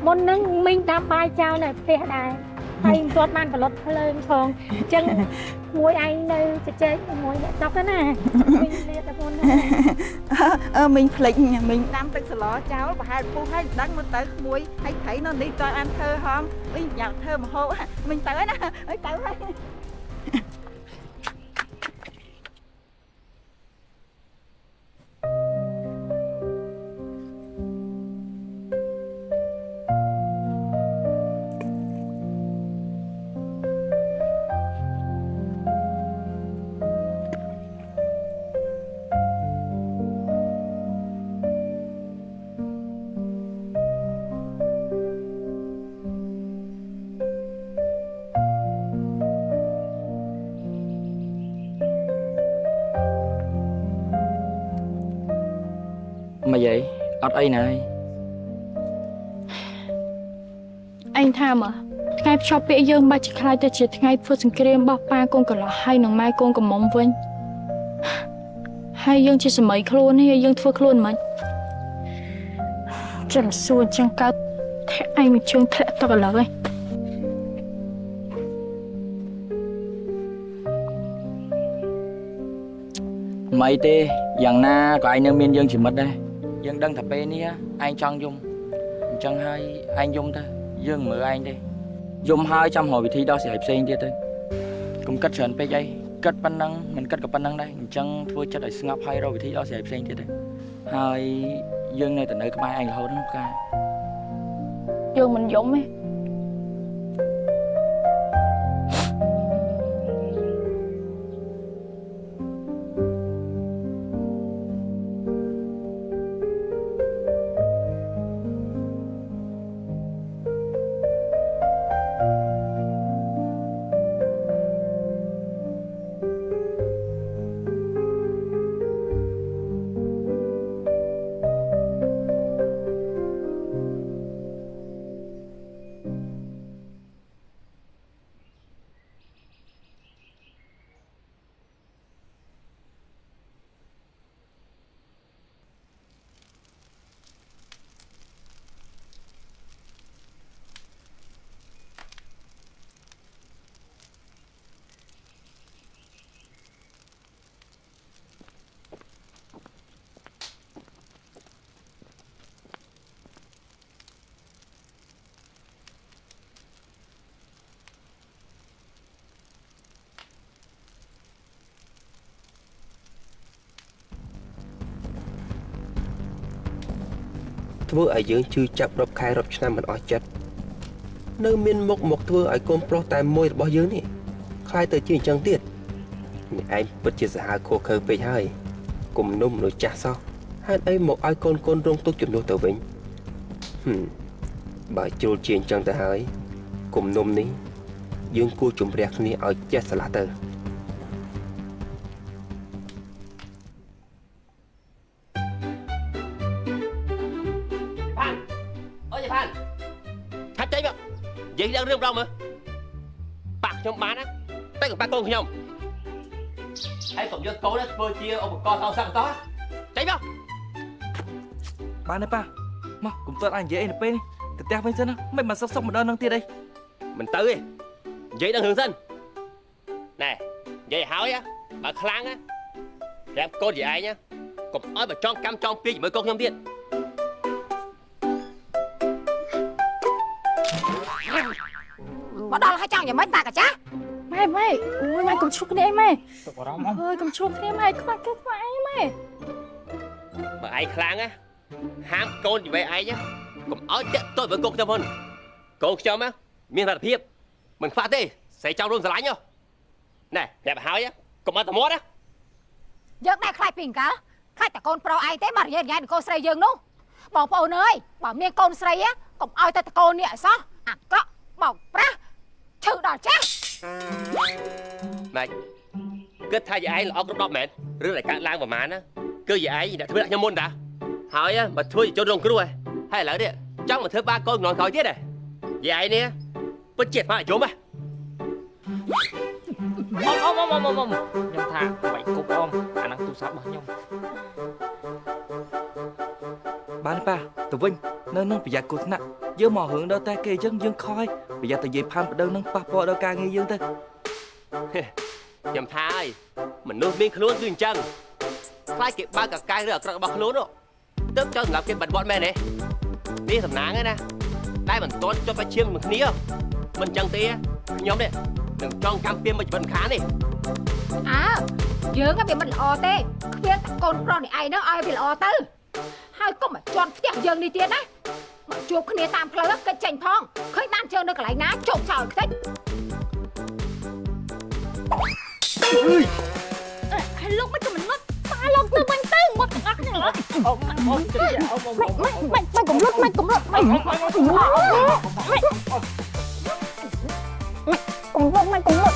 S3: មុនហ្នឹងមីងដាំបាយចោលនៅផ្ទះដែរហើយមិនទាន់បានផលិតភ្លើងផងអញ្ចឹងមួយឯងនៅជជែកជាមួយអ្នកស្រុកណាមីងនេះតែមុន
S10: មីងភ្លេចមីងដាំទឹកសឡចោលប្រហែលពុះហើយដឹងមកទៅក្មួយហើយត្រីនៅនេះតើអានធ្វើហមមីងញ៉ាំធ្វើម្ហូបមីងទៅហើយណាហើយទៅហើយ
S11: Mà vậy? Ọt ấy này.
S2: Anh tham à? Ngày cho bé dương ba chỉ khai tới chỉ ngày phơi sừng kem bao ba con còn là hai nằng mai con còn mong vinh. Hai dương chỉ mấy khuôn hay dương thua khuôn mà. Chỉ là xuân chẳng cao. Thế anh mình chương thẹn tao là lời.
S11: Mấy tê, dằng na có anh nâng miên dương chỉ mất đây. Dương đăng thập bê nia, anh chăng dung. Chẳng hay anh dung ta, dương mở anh đi. Dung 200 hồi vị thi đó sẽ hợp sinh tiết thôi. Cũng cất sẵn bê dây, cất bắn năng, mình cất gặp bắn năng đây. Chẳng thua chất ở ngọc hay rồi vị thi đó sẽ hợp sinh tiết thôi. Hai dương này từ nơi có mai anh là hô đó ca.
S2: Dương mình dũng ấy.
S5: Thưa ai dương chưa chập rộp khai rộp cho mình ở chất. Nơi miền một thưa ai con pro tại môi bao dương nè. Khai tới chuyện chẳng tiết. Anh bất chia sẻ hai cô khơi về hai. Cùng nôm rồi chả sao. Hai ấy một ai con rong tốt chuẩn đô tờ vĩnh. Bà chô chuyện chẳng tới hai. Cùng nôm ní. Dương cô chùm rạc ní ở chết xa lá tờ. Vậy đang rêu rong mà bạc trong bán á tay của ba con không anh cũng cho cố đó vừa chia ông một con tao sang to cháy bao
S1: Ba này ba. Mà cũng tốt anh dễ nè bên đi. Từ teo bên dân á, mày mà sắp một đơn năng tiền đây.
S5: mình tới đi vậy đang hướng dân nè vậy háo á bà khlang á em cô gì ai nhá cũng nói bà trong cam trong pia chỉ mới con không tiền
S7: Bỏ đó là hai chồng nhà mấy ta cả cha.
S2: Mày ui mày cầm chuột đi mày. Ơi cầm chuột đi mày, các bạn mày.
S5: bà ai khlang á ham con gì vậy ai nhá cũng nói chết tôi với cô trong hơn cô trong á miền thật hiệp mình phát đi sẽ trao luôn lái nhau này đẹp háo nhá cũng ăn tầm mót á
S7: Dương đây khai pin cả. Khai ta con pro ai thế mà giờ nghe con sấy dương đúng. Bảo phụ ơi, bảo miên con sấy á, cũng ai ta con nè sao? À có, bảo ra. Chữ đỏ chắc.
S5: này kết thay với ai là ông đọc mệt rứa lại cạn lang và mán á cứ vậy ai đã thưa lại nhau môn đã hỏi á mà thưa cho rong cứ rồi hay là đấy trong mà thưa ba con ngon khỏi tiết này vậy ai nè bất triệt mà lại trốn à
S11: Ông Nhông thà, vậy cục ông khả năng tu sắp mà nhông.
S1: Ba này ba, tụi Vinh, nên nâng bây giờ cô thế nào. Dương mò hướng đâu ta kê dân dương khói. Bây giờ tụi dì phan đâu nâng ba bộ đâu ca nghe dương ta.
S5: nhầm tha ơi mình nuôi miếng luôn đừng chân phải kịp ba cả cay rồi cả bọc luôn rồi tức cho ngập cái bật bọn mẹ này đi thầm nắng ấy nè đây mình tốt cho phải chiêm mình ní không mình chẳng tía nhóm này đừng trong cam tiêm mình vẫn khá này
S7: À, Dương á bị mình lọ tê. Khuyên ta con pro này ai nó ai bị lọ tư. Hai có mà chọn tiệm Dương đi tiền á. Mà chụp cái này tam phơi cái chành phong. Khơi nan chơi nó cái lại ná chụp trời thích.
S2: Hai lúc mấy tụi mình mất. Ba lon tư mình tư một ngắt nữa. Mày cũng lút, mày cũng lút. Mày cũng lút.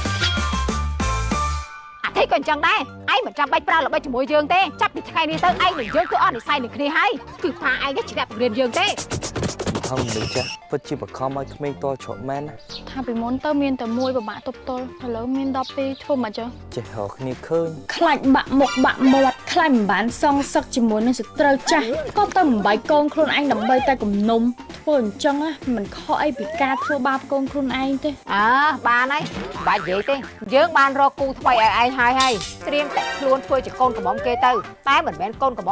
S7: À thế còn chẳng đây. ឯងមិនចាំបាច់ប្រើល្បិចជាមួយយើងទេចាប់ពីថ្ងៃនេះទៅឯងនឹងយើងគឺអត់និស័យនឹងគ្នាហើយគឺប៉ាឯងជាអ្នកបង្រៀនយើងទេ
S1: ហឹងមិនចាស់ពិតជាបខំឲ្យក្មេងតច្រកមែនណា
S2: ថាពីមុនទៅមានតែមួយពិបាកទប់ទល់ឥឡូវមាន12ធ្វើមិនចឹង
S1: ចេះរកគ្នាឃើញ
S2: ខ្លាចបាក់មុខបាក់មាត់ខ្លាចមិនបានសងសឹកជាមួយនឹងសត្រូវចាស់ក៏ទៅបំបាយកូនខ្លួនឯងដើម្បីតែគំនុំធ្វើអញ្ចឹងណាមិនខុសអីពីការធ្វើបាបកូនខ្លួនឯងទេ
S7: អើបានហើយបាច់និយាយទេយើងបានរកគូថ្មីឲ្យឯងហើយត្រៀមតែខ្លួនធ្វើជាកូនកំមុំគេទៅតែមិនមែនកូនកំមុំ